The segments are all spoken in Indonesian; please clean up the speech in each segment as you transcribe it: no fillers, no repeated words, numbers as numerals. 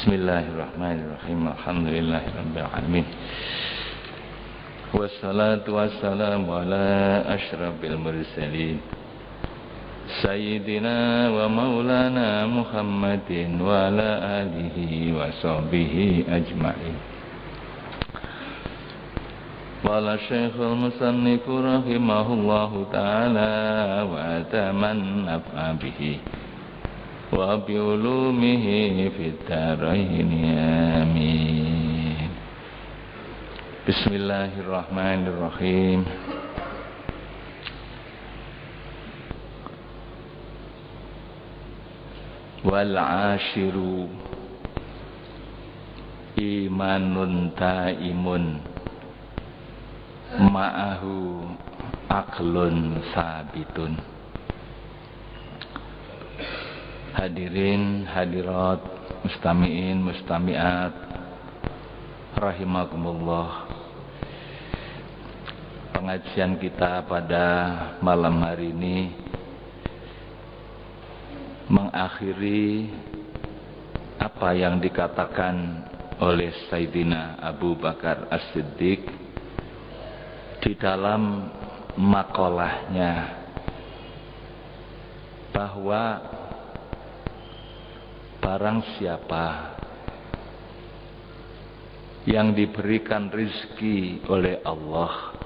Bismillahirrahmanirrahim. Alhamdulillahirabbil alamin. Wassalatu wassalamu ala asyrafil mursalin Sayyidina wa maulana Muhammadin wa ala alihi wa sahbihi ajma'in. Qala Syekhul Musannifu rahimahullahu ta'ala wa ataman naf'a bihi wa bi'ulumihi fid dharain amin. Bismillahirrahmanirrahim. Wal ashiru imanun taimun ma'ahu aqlun sabitun. Hadirin hadirat, mustami'in mustami'at rahimakumullah. Pengajian kita pada malam hari ini mengakhiri apa yang dikatakan oleh Sayyidina Abu Bakar As-Siddiq di dalam makalahnya, bahwa barang siapa yang diberikan rizki oleh Allah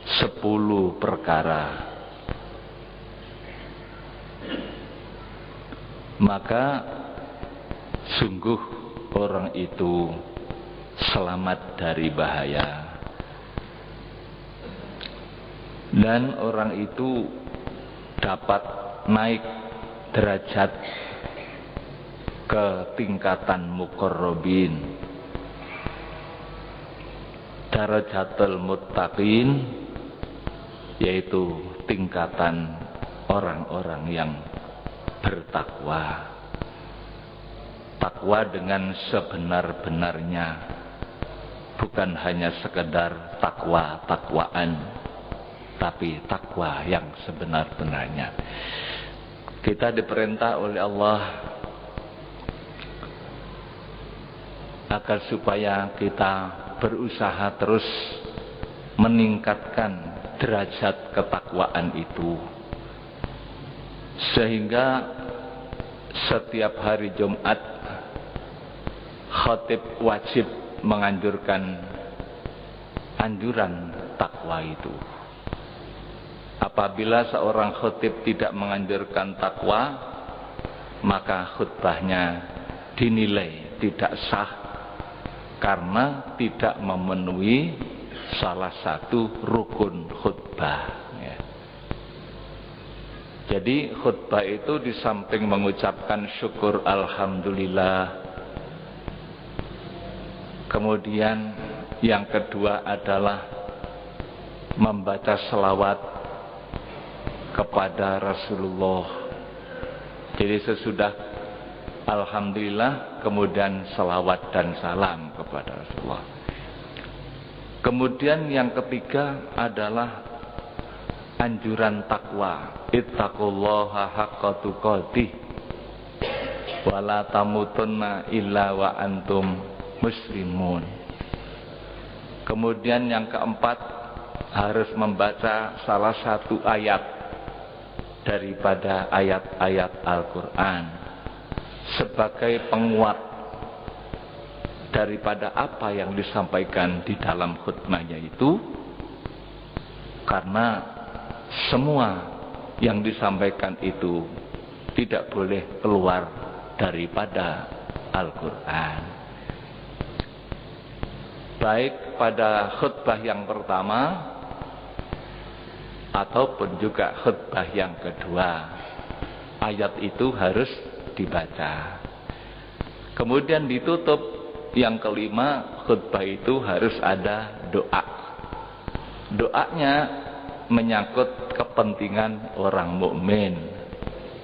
10 perkara, maka sungguh orang itu selamat dari bahaya, dan orang itu dapat naik derajat ke tingkatan muqarrabin, darajatul muttaqin, yaitu tingkatan orang-orang yang bertakwa. Takwa dengan sebenar-benarnya, bukan hanya sekedar takwa-takwaan, tapi takwa yang sebenar-benarnya. Kita diperintah oleh Allah agar supaya kita berusaha terus meningkatkan derajat ketakwaan itu, sehingga setiap hari Jumat khatib wajib menganjurkan anjuran takwa itu. Apabila seorang khatib tidak menganjurkan takwa, maka khutbahnya dinilai tidak sah karena tidak memenuhi salah satu rukun khutbah. Jadi khutbah itu di samping mengucapkan syukur alhamdulillah, kemudian yang kedua adalah membaca selawat kepada Rasulullah. Jadi sesudah alhamdulillah kemudian selawat dan salam kepada Rasulullah. Kemudian yang ketiga adalah anjuran takwa. Ittaqullaha haqqa tuqatih wa la tamutunna illa wa antum muslimun. Kemudian yang keempat, harus membaca salah satu ayat daripada ayat-ayat Al-Quran sebagai penguat daripada apa yang disampaikan di dalam khutbahnya itu, karena semua yang disampaikan itu tidak boleh keluar daripada Al-Quran. Baik pada khutbah yang pertama ataupun juga khutbah yang kedua, ayat itu harus dibaca. Kemudian ditutup, yang kelima, khutbah itu harus ada doa. Doanya menyangkut kepentingan orang mukmin,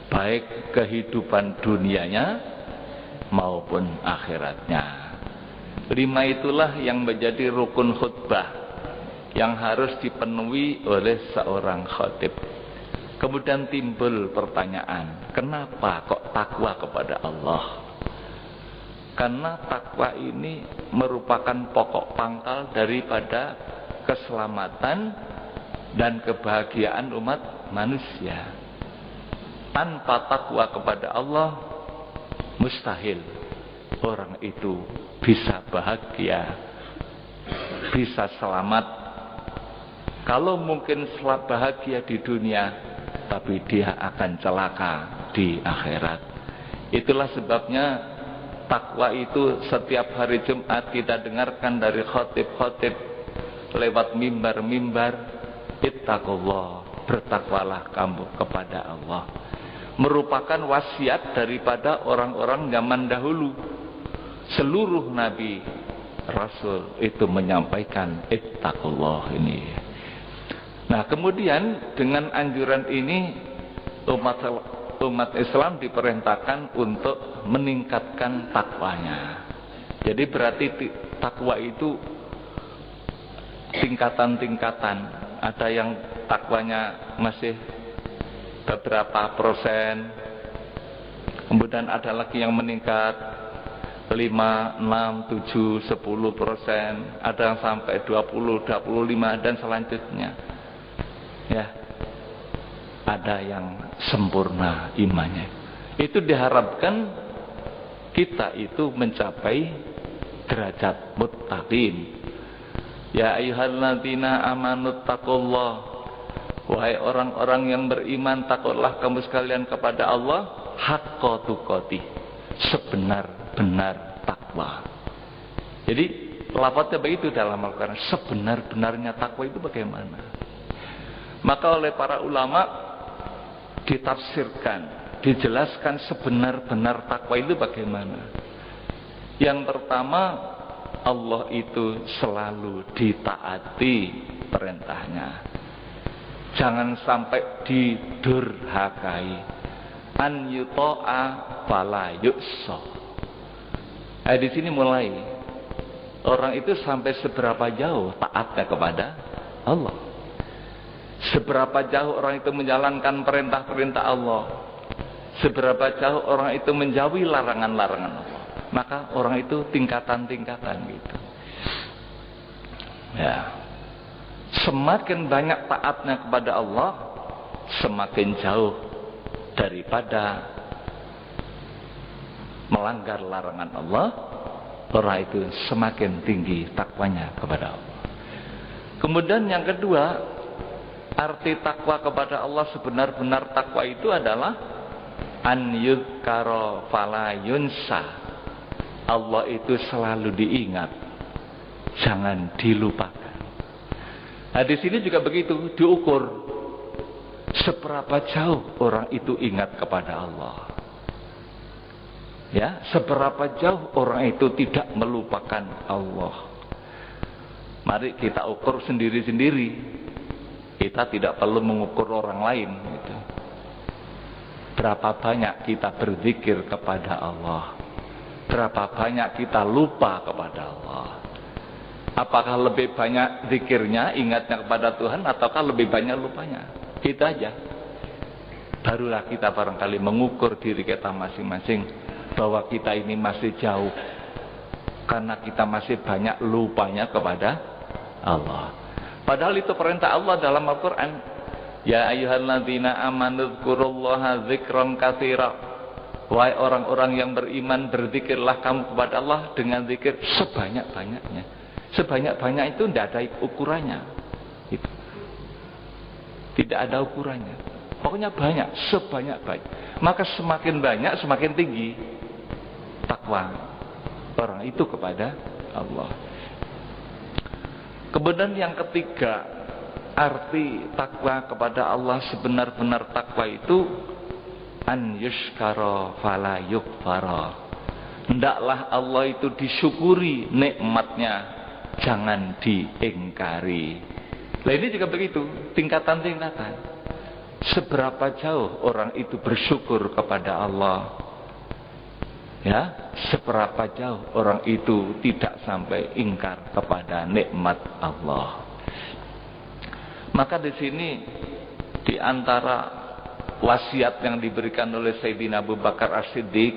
baik kehidupan dunianya maupun akhiratnya. 5 itulah yang menjadi rukun khutbah yang harus dipenuhi oleh seorang khatib. Kemudian timbul pertanyaan, kenapa kok takwa kepada Allah? Karena takwa ini merupakan pokok pangkal daripada keselamatan dan kebahagiaan umat manusia. Tanpa takwa kepada Allah, mustahil orang itu bisa bahagia, bisa selamat. Kalau mungkin bahagia di dunia, tapi dia akan celaka di akhirat. Itulah sebabnya takwa itu setiap hari Jumat kita dengarkan dari khotib-khotib lewat mimbar-mimbar, ittaqullah, bertakwalah kamu kepada Allah. Merupakan wasiat daripada orang-orang zaman dahulu. Seluruh nabi, rasul itu menyampaikan ittaqullah ini. Nah, kemudian dengan anjuran ini umat Islam diperintahkan untuk meningkatkan takwanya. Jadi berarti takwa itu tingkatan-tingkatan. Ada yang takwanya masih beberapa persen, kemudian ada lagi yang meningkat 5, 6, 7, 10%, ada yang sampai 20, 25 dan selanjutnya. Ya, ada yang sempurna imannya. Itu diharapkan kita itu mencapai derajat muttaqin. Ya ayyuhalladzina amanu taqullah, wahai orang-orang yang beriman, takutlah kamu sekalian kepada Allah haqqa tuqatih, sebenar-benar takwa. Jadi lafadznya begitu dalam Al-Quran, sebenar-benarnya takwa itu bagaimana? Maka oleh para ulama ditafsirkan, dijelaskan sebenar-benar takwa itu bagaimana. Yang pertama, Allah itu selalu ditaati perintahnya, jangan sampai didurhakai. An yuta'a fala yu'sa. Di sini mulai orang itu sampai seberapa jauh taatnya kepada Allah. Seberapa jauh orang itu menjalankan perintah-perintah Allah, seberapa jauh orang itu menjauhi larangan-larangan Allah. Maka orang itu tingkatan-tingkatan gitu. Ya. Semakin banyak taatnya kepada Allah, semakin jauh daripada melanggar larangan Allah. Orang itu semakin tinggi takwanya kepada Allah. Kemudian yang kedua, arti takwa kepada Allah, sebenar-benar takwa itu adalah an yudhkara fala yunsa. Allah itu selalu diingat, jangan dilupakan. Nah, di sini juga begitu, diukur seberapa jauh orang itu ingat kepada Allah. Ya, seberapa jauh orang itu tidak melupakan Allah. Mari kita ukur sendiri-sendiri. Kita tidak perlu mengukur orang lain gitu. Berapa banyak kita berzikir kepada Allah? Berapa banyak kita lupa kepada Allah? Apakah lebih banyak zikirnya, ingatnya kepada Tuhan, ataukah lebih banyak lupanya? Itu aja. Barulah kita barangkali mengukur diri kita masing-masing bahwa kita ini masih jauh, karena kita masih banyak lupanya kepada Allah. Padahal itu perintah Allah dalam Al-Quran. Ya ayyuhalladzina amanu dzkurullaha dzikran katsira. Wahai orang-orang yang beriman, berzikirlah kamu kepada Allah dengan zikir sebanyak-banyaknya. Sebanyak-banyak itu tidak ada ukurannya. Itu. Tidak ada ukurannya. Pokoknya banyak, sebanyak-banyak. Maka semakin banyak, semakin tinggi takwa orang itu kepada Allah. Kemudian yang ketiga, arti takwa kepada Allah, sebenar-benar takwa itu an yushkara fala yukfara. Hendaklah Allah itu disyukuri nikmatnya, jangan diingkari. Nah, ini juga begitu, tingkatan-tingkatan. Seberapa jauh orang itu bersyukur kepada Allah, ya, seberapa jauh orang itu tidak sampai ingkar kepada nikmat Allah. Maka di sini di antara wasiat yang diberikan oleh Sayyidina Abu Bakar As-Siddiq,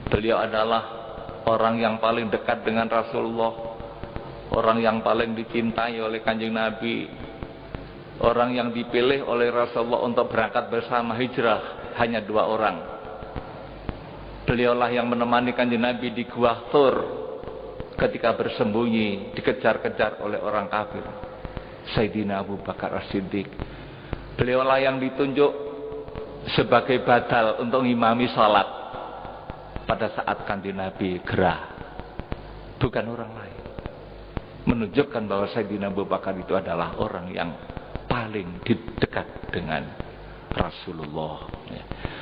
beliau adalah orang yang paling dekat dengan Rasulullah, orang yang paling dicintai oleh Kanjeng Nabi, orang yang dipilih oleh Rasulullah untuk berangkat bersama hijrah, hanya 2 orang. Beliaulah yang menemani Kanjeng Nabi di Gua Thur ketika bersembunyi dikejar-kejar oleh orang kafir, Sayyidina Abu Bakar As-Siddiq. Beliaulah yang ditunjuk sebagai badal untuk ngimami salat pada saat Kanjeng Nabi gerah, bukan orang lain. Menunjukkan bahwa Sayyidina Abu Bakar itu adalah orang yang paling dekat dengan Rasulullah.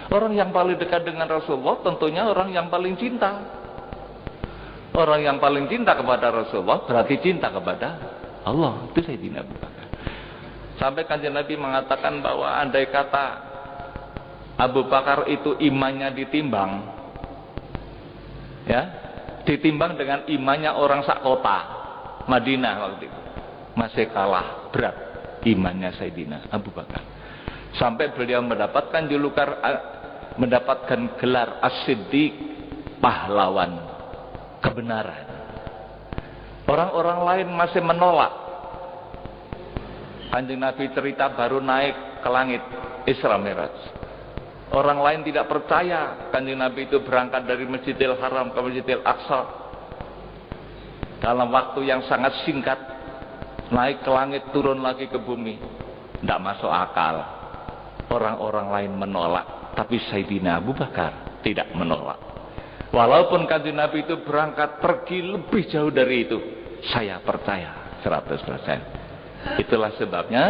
Orang yang paling dekat dengan Rasulullah tentunya orang yang paling cinta. Orang yang paling cinta kepada Rasulullah berarti cinta kepada Allah. Itu Sayyidina Abu Bakar. Sampai Kanjeng Nabi mengatakan bahwa andai kata Abu Bakar itu imannya ditimbang, ya, ditimbang dengan imannya orang sak kota Madinah waktu itu, masih kalah berat imannya Sayyidina Abu Bakar. Sampai beliau mendapatkan mendapatkan gelar As-Siddiq, pahlawan kebenaran. Orang-orang lain masih menolak. Kanjeng Nabi cerita baru naik ke langit Isra Mi'raj. Orang lain tidak percaya Kanjeng Nabi itu berangkat dari Masjidil Haram ke Masjidil Aqsa dalam waktu yang sangat singkat, naik ke langit turun lagi ke bumi. Tidak masuk akal. Orang-orang lain menolak, tapi Sayyidina Abu Bakar tidak menolak. Walaupun Kanjeng Nabi itu berangkat pergi lebih jauh dari itu, saya percaya 100%. Itulah sebabnya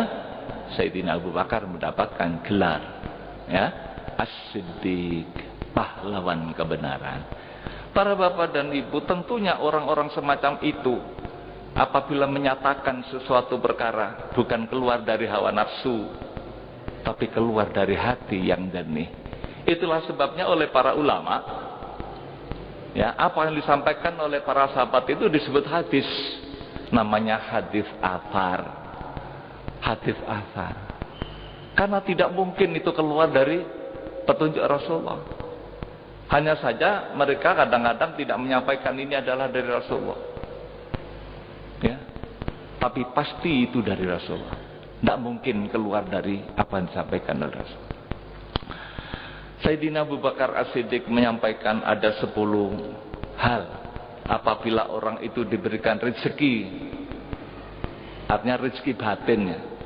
Sayyidina Abu Bakar mendapatkan gelar, ya, As-Siddiq, pahlawan kebenaran. Para bapak dan ibu, tentunya orang-orang semacam itu apabila menyatakan sesuatu perkara bukan keluar dari hawa nafsu, tapi keluar dari hati yang jernih. Itulah sebabnya oleh para ulama, ya, apa yang disampaikan oleh para sahabat itu disebut hadis, namanya hadis athar. Hadis athar, karena tidak mungkin itu keluar dari petunjuk Rasulullah. Hanya saja mereka kadang-kadang tidak menyampaikan ini adalah dari Rasulullah, ya, tapi pasti itu dari Rasulullah. Tidak mungkin keluar dari apa yang disampaikan oleh Rasulullah. Sayyidina Abu Bakar As-Siddiq menyampaikan ada 10 hal apabila orang itu diberikan rezeki, artinya rezeki batinnya.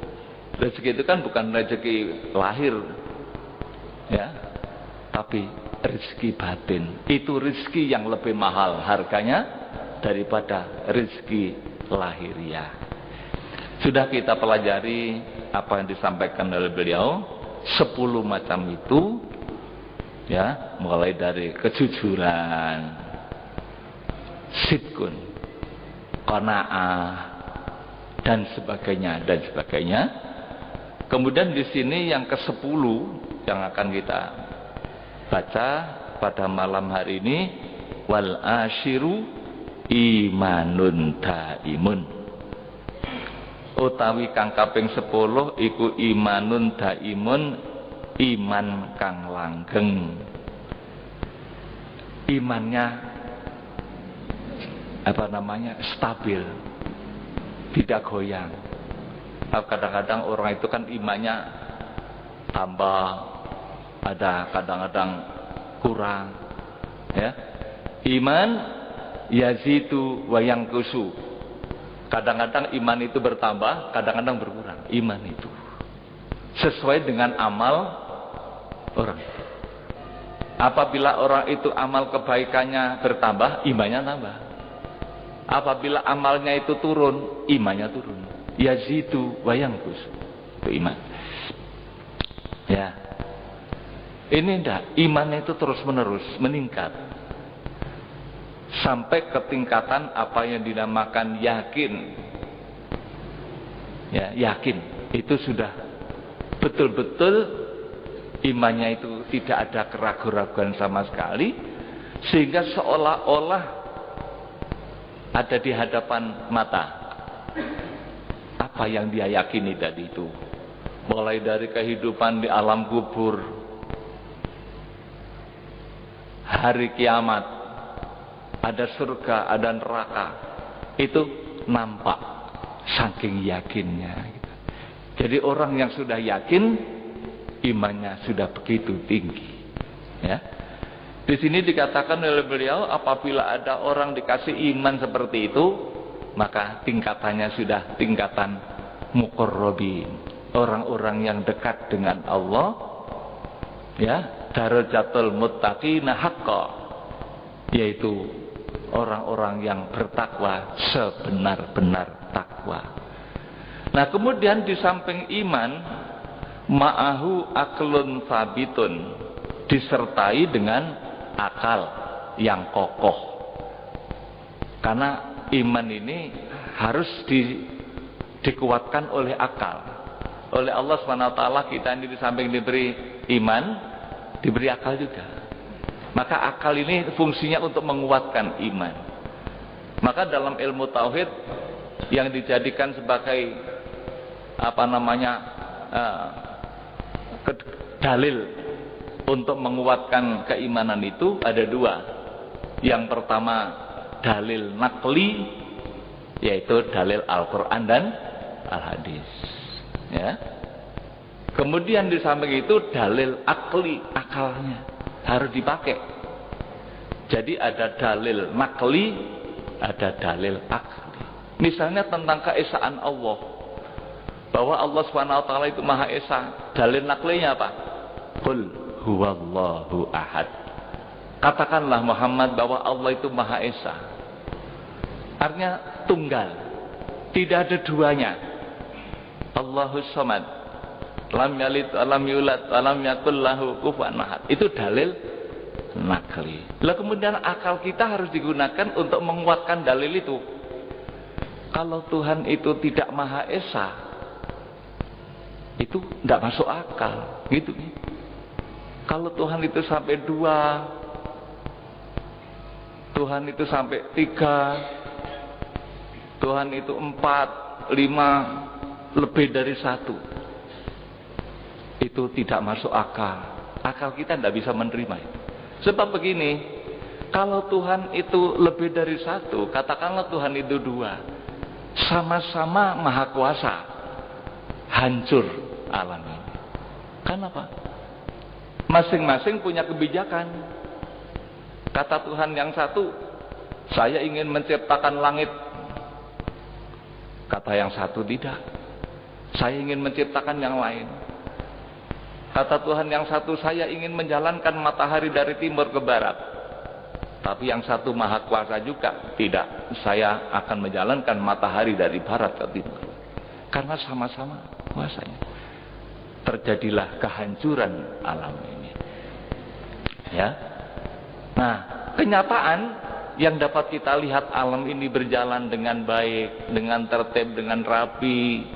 Rezeki itu kan bukan rezeki lahir, ya, tapi rezeki batin. Itu rezeki yang lebih mahal harganya daripada rezeki lahiriah. Sudah kita pelajari apa yang disampaikan oleh beliau, 10 macam itu, ya, mulai dari kejujuran, sidqun, qanaah, dan sebagainya dan sebagainya. Kemudian di sini yang ke-10 yang akan kita baca pada malam hari ini, wal ashiru imanun daimun. Utawi kang kaping 10 iku imanun daimun, iman kang langgeng. Imannya stabil, tidak goyang. Kadang-kadang orang itu kan imannya tambah, ada kadang-kadang kurang, ya. Iman yazidu wa yanqusu. Kadang-kadang iman itu bertambah, kadang-kadang berkurang. Iman itu sesuai dengan amal orang. Apabila orang itu amal kebaikannya bertambah, imannya tambah. Apabila amalnya itu turun, imannya turun. Yazidu wa yanqus. Itu iman. Ya. Ini enggak, imannya itu terus-menerus meningkat. Sampai ke tingkatan apa yang dinamakan yakin. Ya, yakin. Itu sudah betul-betul imannya itu tidak ada keraguan-raguan sama sekali, sehingga seolah-olah ada di hadapan mata apa yang dia yakini tadi itu, mulai dari kehidupan di alam kubur, hari kiamat, ada surga, ada neraka. Itu nampak saking yakinnya. Jadi orang yang sudah yakin, imannya sudah begitu tinggi. Ya. Di sini dikatakan oleh beliau, apabila ada orang dikasih iman seperti itu, maka tingkatannya sudah tingkatan muqarrabin, orang-orang yang dekat dengan Allah, ya, darajatul muttaqina haqqan, yaitu orang-orang yang bertakwa sebenar-benar takwa. Nah, kemudian di samping iman, ma'ahu aklun sabitun, disertai dengan akal yang kokoh. Karena iman ini harus dikuatkan oleh akal. Oleh Allah SWT kita ini di samping diberi iman, diberi akal juga. Maka akal ini fungsinya untuk menguatkan iman. Maka dalam ilmu tauhid yang dijadikan sebagai dalil untuk menguatkan keimanan itu ada dua. Yang pertama dalil nakli, yaitu dalil Al-Quran dan Al-Hadis, ya. Kemudian di samping itu dalil akli, akalnya harus dipakai. Jadi ada dalil nakli, ada dalil akli. Misalnya tentang keesaan Allah, bahwa Allah SWT itu Maha Esa. Dalil naklinya apa? Qul huwallahu ahad. Katakanlah Muhammad bahwa Allah itu Maha Esa. Artinya tunggal, tidak ada duanya. Allahus samad, lam yalid lam yulad lam yakul lahu kufuwan ahad. Itu dalil nakli. Lah kemudian akal kita harus digunakan untuk menguatkan dalil itu. Kalau Tuhan itu tidak Maha Esa, itu tidak masuk akal, gitu. Kalau Tuhan itu sampai 2, Tuhan itu sampai 3, Tuhan itu 4, 5, lebih dari 1, itu tidak masuk akal. Akal kita tidak bisa menerima itu. Sebab begini, kalau Tuhan itu lebih dari 1, katakanlah Tuhan itu 2, sama-sama Maha Kuasa, hancur alam ini. Kenapa? Masing-masing punya kebijakan. Kata Tuhan yang satu, saya ingin menciptakan langit. Kata yang satu, tidak, saya ingin menciptakan yang lain. Kata Tuhan yang satu, saya ingin menjalankan matahari dari timur ke barat. Tapi yang satu Maha Kuasa juga, tidak, saya akan menjalankan matahari dari barat ke timur. Karena sama-sama kuasanya. Terjadilah kehancuran alam ini. Ya. Nah, kenyataan yang dapat kita lihat, alam ini berjalan dengan baik, dengan tertib, dengan rapi.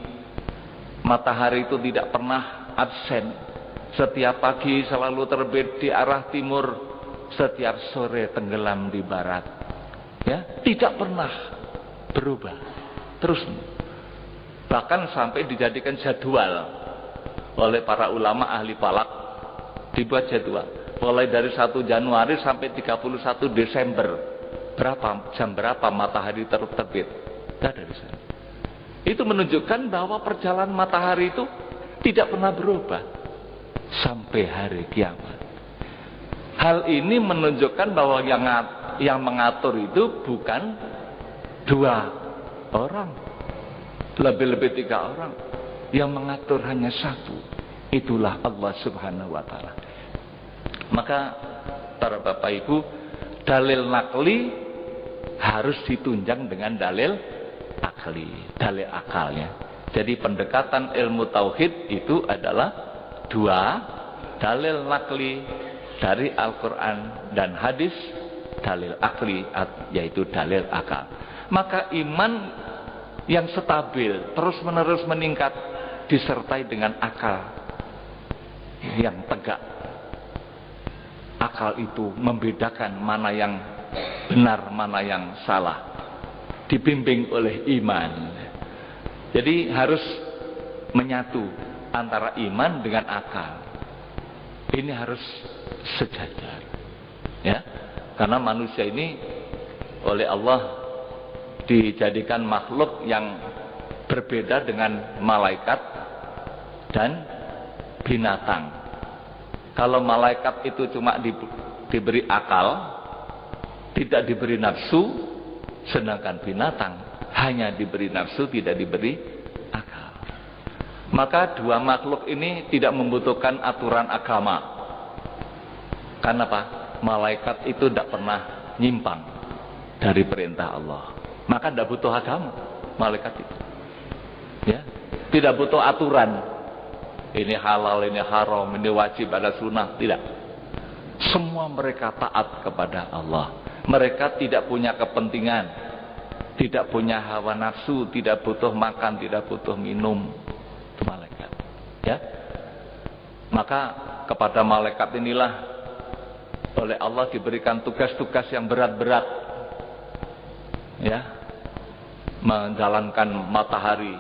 Matahari itu tidak pernah absen. Setiap pagi selalu terbit di arah timur, setiap sore tenggelam di barat. Ya, tidak pernah berubah. Terus bahkan sampai dijadikan jadwal oleh para ulama ahli falak, dibuat jadwal mulai dari 1 Januari sampai 31 Desember, jam berapa matahari terbit. Ada di sana. Itu menunjukkan bahwa perjalanan matahari itu tidak pernah berubah sampai hari kiamat. Hal ini menunjukkan bahwa yang mengatur itu bukan 2 orang, lebih-lebih 3 orang. Yang mengatur hanya 1, itulah Allah Subhanahu wa Ta'ala. Maka para Bapak Ibu, dalil nakli harus ditunjang dengan dalil akli, dalil akalnya. Jadi pendekatan ilmu tauhid itu adalah 2, dalil nakli dari Al-Quran dan hadis, dalil akli yaitu dalil akal. Maka iman yang stabil terus menerus meningkat disertai dengan akal yang tegak. Akal itu membedakan mana yang benar, mana yang salah, dibimbing oleh iman. Jadi harus menyatu antara iman dengan akal. Ini harus sejajar, ya. Karena manusia ini oleh Allah dijadikan makhluk yang berbeda dengan malaikat dan binatang. Kalau malaikat itu cuma diberi akal, tidak diberi nafsu, sedangkan binatang hanya diberi nafsu, tidak diberi akal. Maka dua makhluk ini tidak membutuhkan aturan agama. Karena apa? Malaikat itu tidak pernah nyimpang dari perintah Allah. Maka tidak butuh agama malaikat itu. Ya, tidak butuh aturan. Ini halal, ini haram, ini wajib, ada sunnah, tidak. Semua mereka taat kepada Allah. Mereka tidak punya kepentingan, tidak punya hawa nafsu, tidak butuh makan, tidak butuh minum. Itu malaikat. Ya. Maka kepada malaikat inilah oleh Allah diberikan tugas-tugas yang berat-berat. Ya. Menjalankan matahari,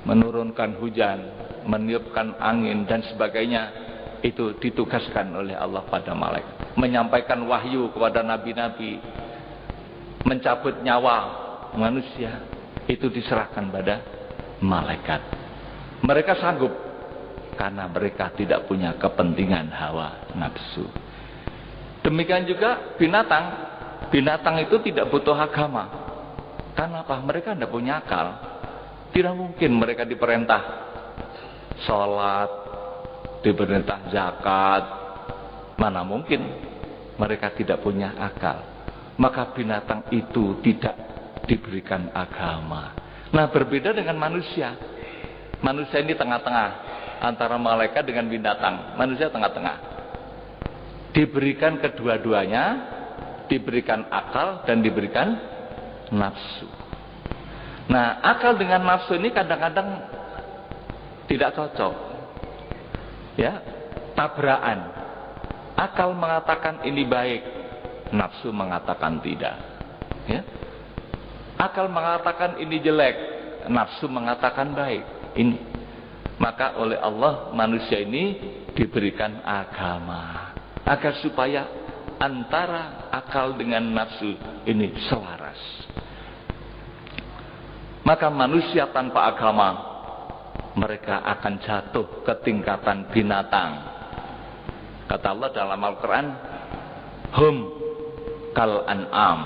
menurunkan hujan, meniupkan angin dan sebagainya, itu ditugaskan oleh Allah pada malaikat. Menyampaikan wahyu kepada nabi-nabi, mencabut nyawa manusia, itu diserahkan pada malaikat. Mereka sanggup karena mereka tidak punya kepentingan hawa nafsu. Demikian juga binatang. Binatang itu tidak butuh agama. Karena apa? Mereka tidak punya akal. Tidak mungkin mereka diperintah sholat, diperintah zakat. Mana mungkin? Mereka tidak punya akal. Maka binatang itu tidak diberikan agama. Nah, berbeda dengan manusia. Manusia ini tengah-tengah antara malaikat dengan binatang. Manusia tengah-tengah. Diberikan kedua-duanya, diberikan akal dan diberikan nafsu. Nah, akal dengan nafsu ini kadang-kadang tidak cocok. Ya, tabrakan. Akal mengatakan ini baik, nafsu mengatakan tidak. Ya. Akal mengatakan ini jelek, nafsu mengatakan baik. Ini. Maka oleh Allah manusia ini diberikan agama agar supaya antara akal dengan nafsu ini selaras. Maka manusia tanpa agama, mereka akan jatuh ke tingkatan binatang. Kata Allah dalam Al-Quran, hum kal an'am.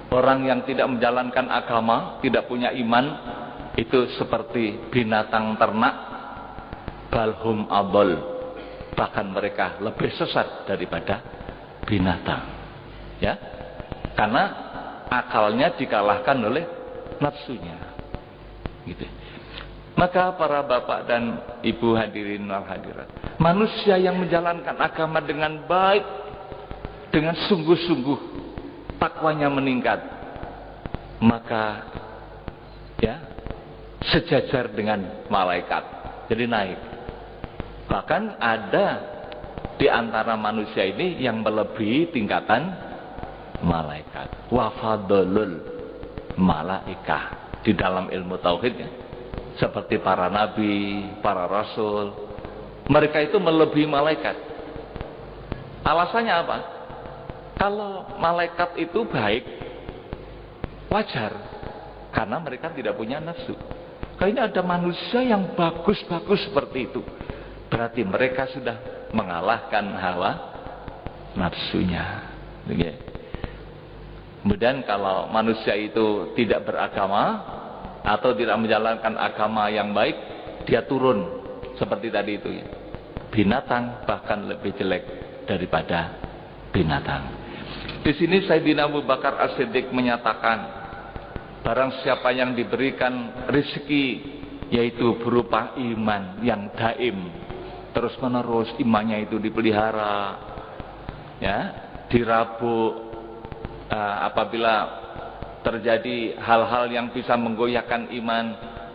Orang yang tidak menjalankan agama, tidak punya iman, itu seperti binatang ternak. Balhum abol. Bahkan mereka lebih sesat daripada binatang. Ya, karena akalnya dikalahkan oleh nafsunya. Gitu. Maka para bapak dan ibu hadirin wal hadirat, manusia yang menjalankan agama dengan baik, dengan sungguh-sungguh, takwanya meningkat, maka ya sejajar dengan malaikat, jadi naik. Bahkan ada di antara manusia ini yang melebihi tingkatan malaikat. Wa fadlul malaikah di dalam ilmu tauhidnya. Seperti para nabi, para rasul, mereka itu melebihi malaikat. Alasannya apa? Kalau malaikat itu baik, wajar, karena mereka tidak punya nafsu. Kayaknya ada manusia yang bagus-bagus seperti itu, berarti mereka sudah mengalahkan hawa nafsunya. Kemudian kalau manusia itu tidak beragama atau tidak menjalankan agama yang baik, dia turun seperti tadi itu ya. Binatang bahkan lebih jelek daripada binatang. Di sini Sayyidina Abu Bakar As-Siddiq menyatakan, barang siapa yang diberikan rezeki yaitu berupa iman yang daim, terus menerus imannya itu dipelihara, ya, dirabuk, apabila terjadi hal-hal yang bisa menggoyahkan iman,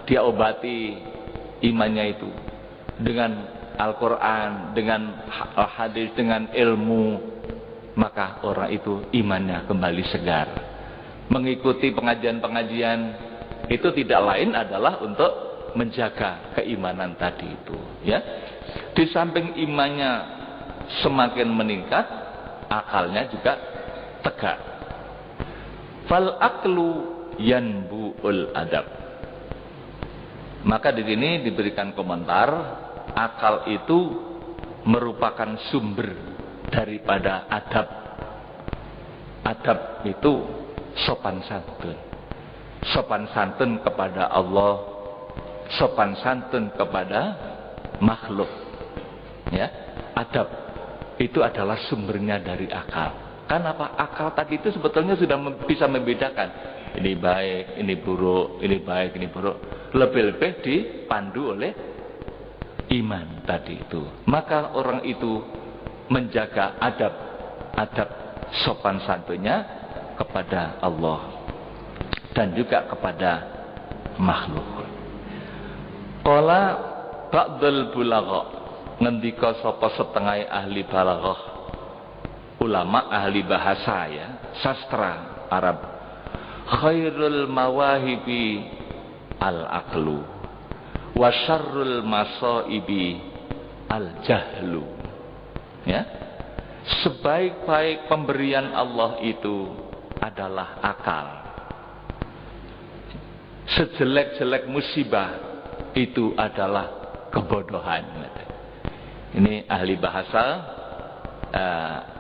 dia obati imannya itu dengan Al-Quran, dengan hadis, dengan ilmu, maka orang itu imannya kembali segar. Mengikuti pengajian-pengajian itu tidak lain adalah untuk menjaga keimanan tadi itu, ya. Di samping imannya semakin meningkat, akalnya juga tegak. Fal aklu yanbu'ul adab. Maka di sini diberikan komentar, akal itu merupakan sumber daripada adab. Adab itu sopan santun. Sopan santun kepada Allah, sopan santun kepada makhluk. Ya, adab itu adalah sumbernya dari akal. Kenapa? Akal tadi itu sebetulnya sudah bisa membedakan ini baik, ini buruk, ini baik, ini buruk. Lebih-lebih dipandu oleh iman tadi itu. Maka orang itu menjaga adab sopan santunnya kepada Allah dan juga kepada makhluk. Qala ba'dul bulagha, ngendika sapa setengah ahli balaghah, ulama ahli bahasa ya, sastra Arab. Khairul mawahibi al-aqlu wa syarrul masaibi al-jahlu. Ya. Sebaik-baik pemberian Allah itu adalah akal. Sejelek-jelek musibah itu adalah kebodohan. Ini ahli bahasa,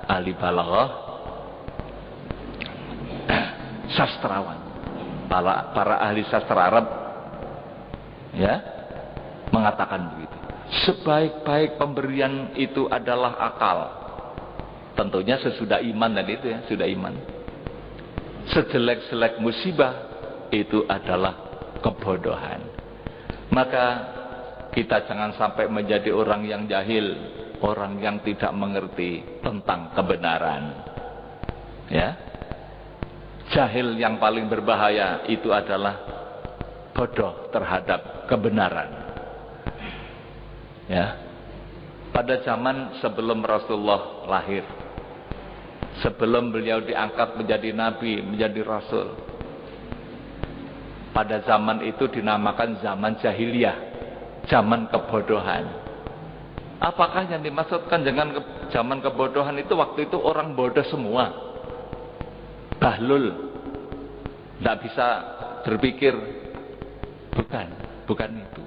ahli balaghah, sastrawan. Para ahli sastra Arab ya mengatakan begitu. Sebaik-baik pemberian itu adalah akal. Tentunya sesudah iman tadi itu ya, sudah iman. Sejelek-jelek musibah itu adalah kebodohan. Maka kita jangan sampai menjadi orang yang jahil, orang yang tidak mengerti tentang kebenaran. Ya. Jahil yang paling berbahaya itu adalah bodoh terhadap kebenaran. Ya. Pada zaman sebelum Rasulullah lahir, sebelum beliau diangkat menjadi nabi, menjadi rasul, pada zaman itu dinamakan zaman jahiliyah, zaman kebodohan. Apakah yang dimaksudkan dengan zaman kebodohan itu? Waktu itu orang bodoh semua, bahlul, tidak bisa berpikir. Bukan itu.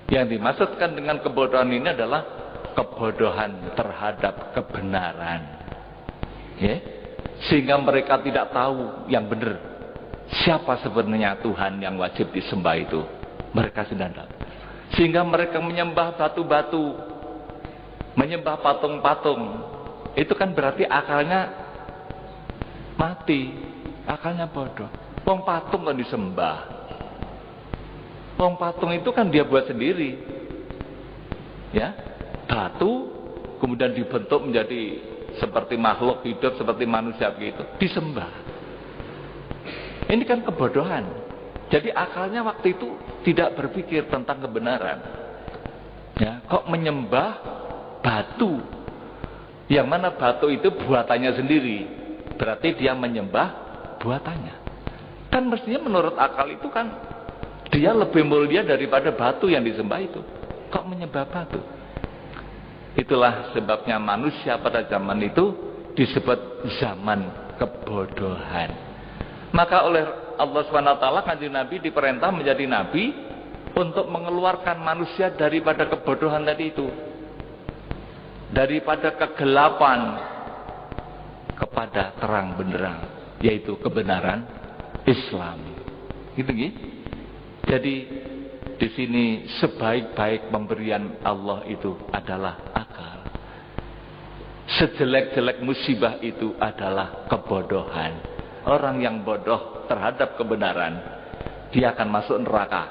Yang dimaksudkan dengan kebodohan ini adalah kebodohan terhadap kebenaran. Ya? Sehingga mereka tidak tahu yang benar. Siapa sebenarnya Tuhan yang wajib disembah itu? Mereka sedang tahu. Sehingga mereka menyembah batu-batu, menyembah patung-patung. Itu kan berarti akalnya mati, akalnya bodoh. Wong patung kan disembah. Wong patung itu kan dia buat sendiri. Ya, batu kemudian dibentuk menjadi seperti makhluk hidup, seperti manusia begitu, disembah. Ini kan kebodohan. Jadi akalnya waktu itu tidak berpikir tentang kebenaran. Ya, kok menyembah batu? Yang mana batu itu buatannya sendiri. Berarti dia menyembah buatannya. Kan mestinya menurut akal itu kan dia lebih mulia daripada batu yang disembah itu. Kok menyembah batu? Itulah sebabnya manusia pada zaman itu disebut zaman kebodohan. Maka oleh Allah SWT Kanjeng Nabi diperintah menjadi nabi untuk mengeluarkan manusia daripada kebodohan tadi itu, daripada kegelapan kepada terang benderang, yaitu kebenaran Islam. Gitu. Jadi di sini sebaik-baik pemberian Allah itu adalah akal. Sejelek-jelek musibah itu adalah kebodohan. Orang yang bodoh terhadap kebenaran, dia akan masuk neraka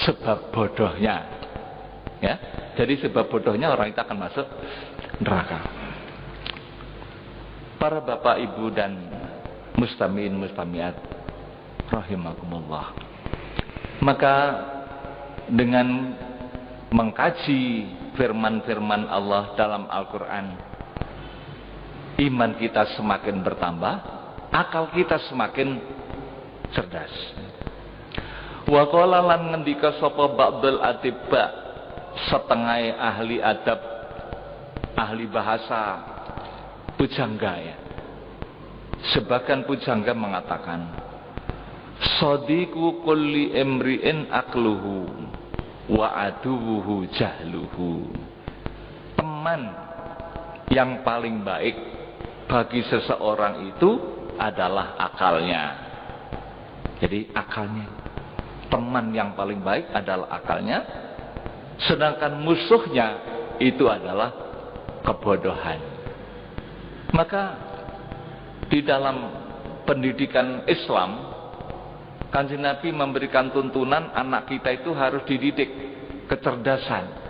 sebab bodohnya. Ya, jadi sebab bodohnya orang itu akan masuk neraka. Para bapak, ibu dan mustamiin mustamiat rahimakumullah. Maka dengan mengkaji firman-firman Allah dalam Al-Quran, iman kita semakin bertambah, akal kita semakin cerdas. Wa qala lan ngendika sapa ba'dul atibba, setengah ahli adab, ahli bahasa, pujangga ya. Sebagian pujangga mengatakan, sadiqu kulli imri'in akluhu wa aduwuhu jahluhu. Teman yang paling baik bagi seseorang itu adalah akalnya. Jadi akalnya, teman yang paling baik adalah akalnya, sedangkan musuhnya itu adalah kebodohan. Maka di dalam pendidikan Islam, Kanjeng Nabi memberikan tuntunan anak kita itu harus dididik kecerdasan.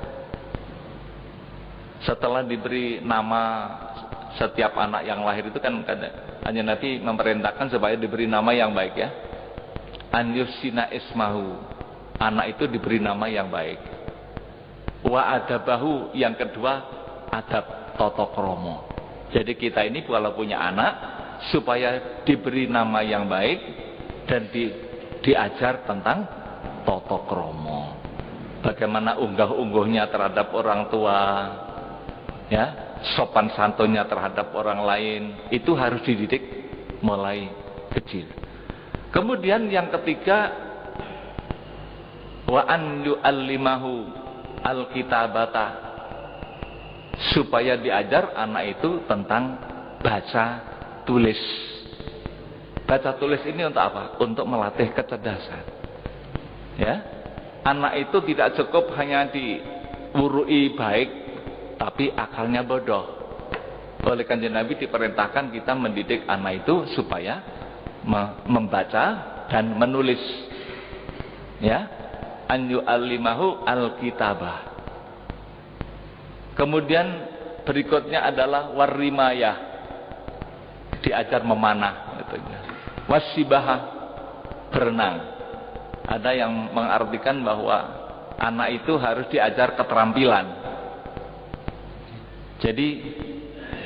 Setelah diberi nama, setiap anak yang lahir itu kan Kanjeng Nabi memerintahkan supaya diberi nama yang baik ya. An yusina ismahu, anak itu diberi nama yang baik. Wa adabahu, yang kedua adab tata krama. Jadi kita ini kalau punya anak supaya diberi nama yang baik dan diajar tentang tata krama. Bagaimana unggah-ungguhnya terhadap orang tua, ya, sopan santunnya terhadap orang lain, itu harus dididik mulai kecil. Kemudian yang ketiga, wa an yu'allimahu alkitabata, supaya diajar anak itu tentang baca tulis. Baca tulis ini untuk apa? Untuk melatih kecerdasan. Ya, anak itu tidak cukup hanya diwurui baik, tapi akalnya bodoh. Oleh Kanjeng Nabi diperintahkan kita mendidik anak itu supaya membaca dan menulis. Ya, an yu'allimahu alkitabah. Kemudian berikutnya adalah warrimayah, diajar memanah. Wasibahah, berenang. Ada yang mengartikan bahwa anak itu harus diajar keterampilan. Jadi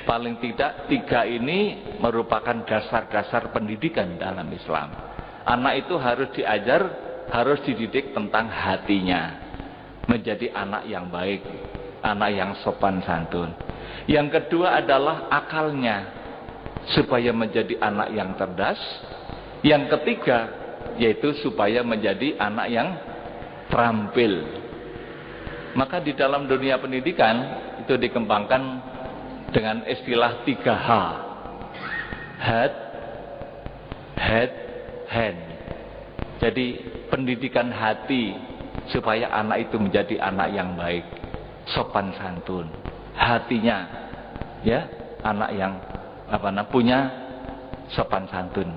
paling tidak 3 ini merupakan dasar-dasar pendidikan dalam Islam. Anak itu harus diajar, harus dididik tentang hatinya, menjadi anak yang baik, anak yang sopan santun. Yang kedua adalah akalnya, supaya menjadi anak yang cerdas. Yang ketiga yaitu supaya menjadi anak yang terampil. Maka di dalam dunia pendidikan itu dikembangkan dengan istilah 3H. Head, head, hand. Jadi pendidikan hati supaya anak itu menjadi anak yang baik, sopan santun. Hatinya, ya, anak yang punya sopan santun.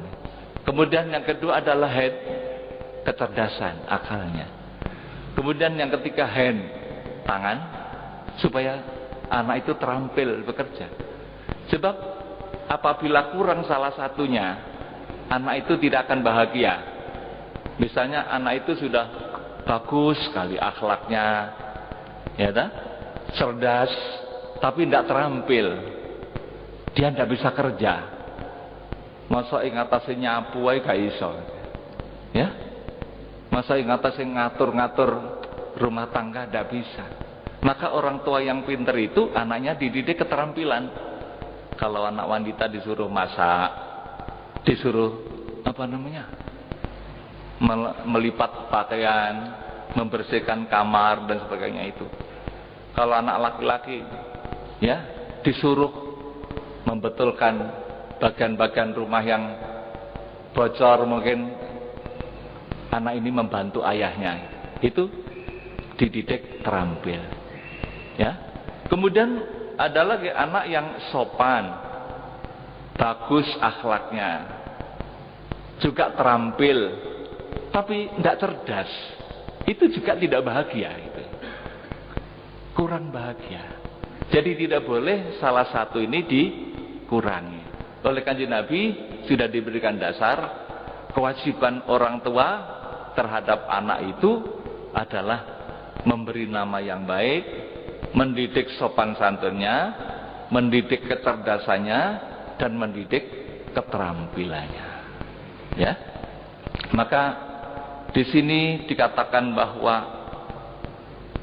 Kemudian yang kedua adalah head, kecerdasan, akalnya. Kemudian yang ketiga hand, tangan, supaya anak itu terampil bekerja. Sebab apabila kurang salah satunya, anak itu tidak akan bahagia. Misalnya anak itu sudah bagus sekali akhlaknya, ya tak? Cerdas, tapi tidak terampil, dia tidak bisa kerja. Masa ingatasi nyapu ae gak iso. Ya? Masa ingatasi ngatur-ngatur rumah tangga tidak bisa. Maka orang tua yang pintar itu anaknya dididik keterampilan. Kalau anak wanita disuruh masak, disuruh melipat pakaian, membersihkan kamar dan sebagainya itu. Kalau anak laki-laki, ya, disuruh membetulkan bagian-bagian rumah yang bocor, mungkin anak ini membantu ayahnya. Itu dididik terampil. Ya. Kemudian ada lagi anak yang sopan, bagus akhlaknya, juga terampil, tapi tidak cerdas. Itu juga tidak bahagia. Itu kurang bahagia. Jadi tidak boleh salah satu ini dikurangi. Oleh Kanjeng Nabi sudah diberikan dasar kewajiban orang tua terhadap anak itu adalah memberi nama yang baik, mendidik sopan santunnya, mendidik kecerdasannya, dan mendidik keterampilannya. Ya, maka di sini dikatakan bahwa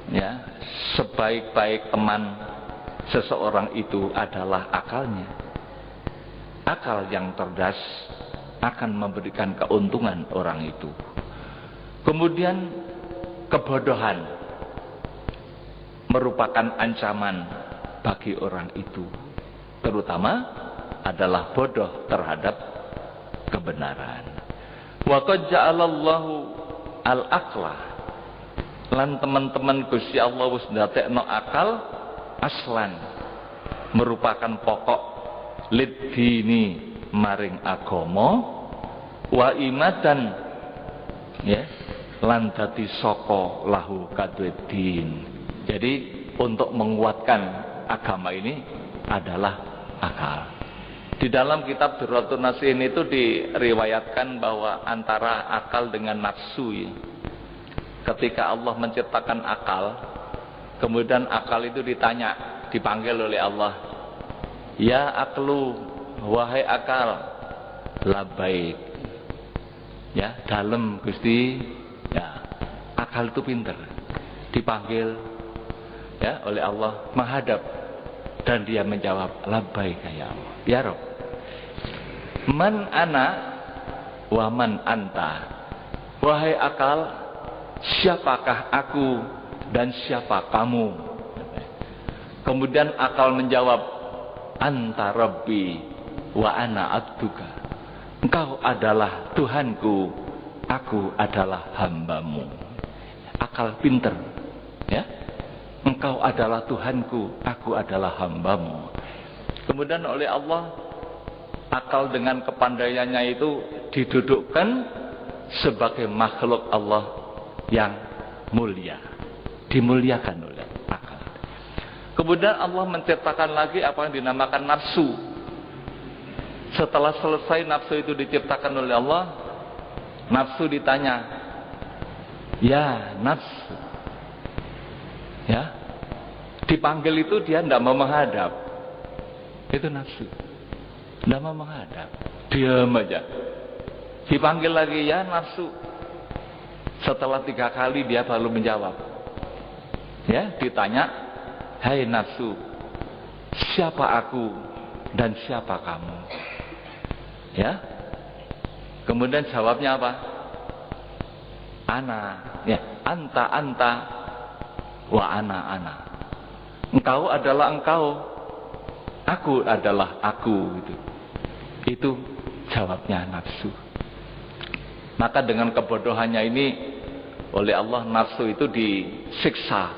ya, sebaik-baik teman seseorang itu adalah akalnya. akal yang cerdas akan memberikan keuntungan orang itu. Kemudian kebodohan merupakan ancaman bagi orang itu, terutama adalah bodoh terhadap kebenaran. Wa qad ja'alallahu al-aqla, lan teman-teman Gusti Allah wis ndadekno akal aslan, merupakan pokok lidini maring agama, wa imadan ya lan dadi saka lahu kadwedin. Jadi untuk menguatkan agama ini adalah akal. Di dalam kitab Durratun Nasihin itu diriwayatkan bahwa antara akal dengan nafsu ya. Ketika Allah menciptakan akal, kemudian akal itu dipanggil oleh Allah, ya aklu, wahai akal, labaik. Ya, dalam Gusti, ya, akal itu pinter. Dipanggil ya oleh Allah, menghadap, dan dia menjawab, labaik ya Allah, ya Rabb. Man ana wa man anta. Wahai akal, siapakah aku dan siapa kamu? Kemudian akal menjawab, anta rabbi wa ana abduka. Engkau adalah Tuhanku, aku adalah hambamu. Akal pinter ya. Engkau adalah Tuhanku, aku adalah hambamu. Kemudian oleh Allah, akal dengan kepandaiannya itu didudukkan sebagai makhluk Allah yang mulia, dimuliakan oleh akal. Kemudian Allah menciptakan lagi apa yang dinamakan nafsu. Setelah selesai nafsu itu diciptakan oleh Allah, nafsu ditanya, ya nafsu, ya, dipanggil itu dia tidak mau menghadap. Itu nafsu, tidak mau menghadap, diam aja. Dipanggil lagi, ya nafsu. Setelah 3 kali dia baru menjawab. Ya, ditanya, hai nafsu, siapa aku dan siapa kamu? Ya, kemudian jawabnya apa? Ana, ya, anta wa ana. Engkau adalah engkau, aku adalah aku. Itu jawabnya nafsu. Maka dengan kebodohannya ini oleh Allah, nafsu itu disiksa,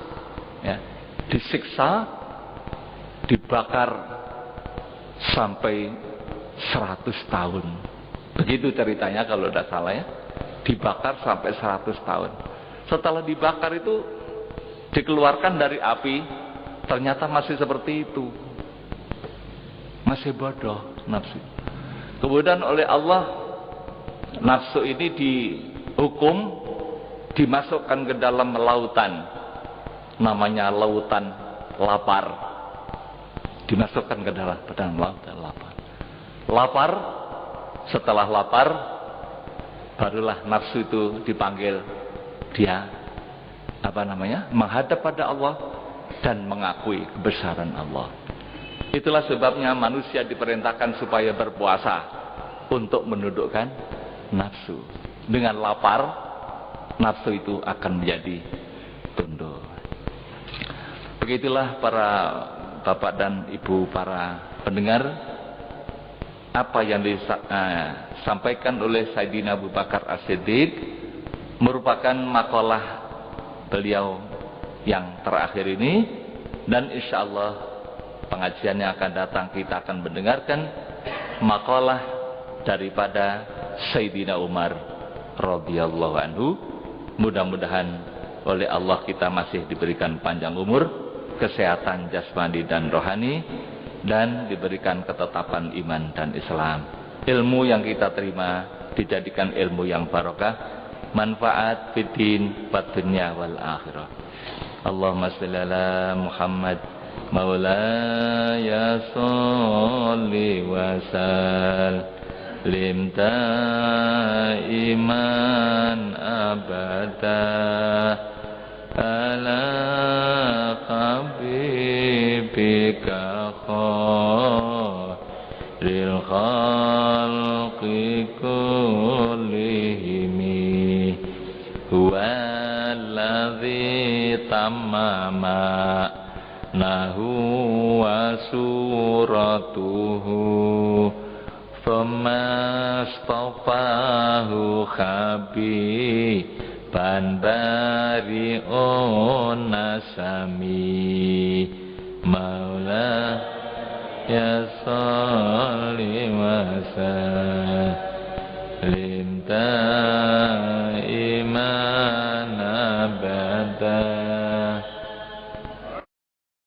ya, disiksa, dibakar sampai 100 tahun. Begitu ceritanya kalau tidak salah ya. Dibakar sampai 100 tahun. Setelah dibakar itu dikeluarkan dari api, ternyata masih seperti itu. Masih bodoh nafsu. Kemudian oleh Allah, nafsu ini dihukum, dimasukkan ke dalam lautan, namanya lautan lapar. Dimasukkan ke dalam lautan lapar. Lapar, setelah lapar, barulah nafsu itu dipanggil, dia menghadap pada Allah dan mengakui kebesaran Allah. Itulah sebabnya manusia diperintahkan supaya berpuasa untuk menundukkan nafsu. Dengan lapar, nafsu itu akan menjadi tunduk. Begitulah para bapak dan ibu, para pendengar, apa yang disampaikan oleh Sayyidina Abu Bakar As-Siddiq merupakan makalah beliau yang terakhir ini, dan insyaallah pengajiannya akan datang kita akan mendengarkan makalah daripada Sayyidina Umar radhiyallahu anhu. Mudah-mudahan oleh Allah kita masih diberikan panjang umur, kesehatan jasmani dan rohani, dan diberikan ketetapan iman dan Islam. Ilmu yang kita terima dijadikan ilmu yang barokah, manfaat fid din wad dunya wal akhirah. Allahumma shalli ala Muhammad maulaya sholli wa sallim daiman abada ala habibika khairil kullihimi huwallazi tamama nahu wa suratuhu Famastafahu khabi Bandari nasami Maula ya salli wa sallim daiman abada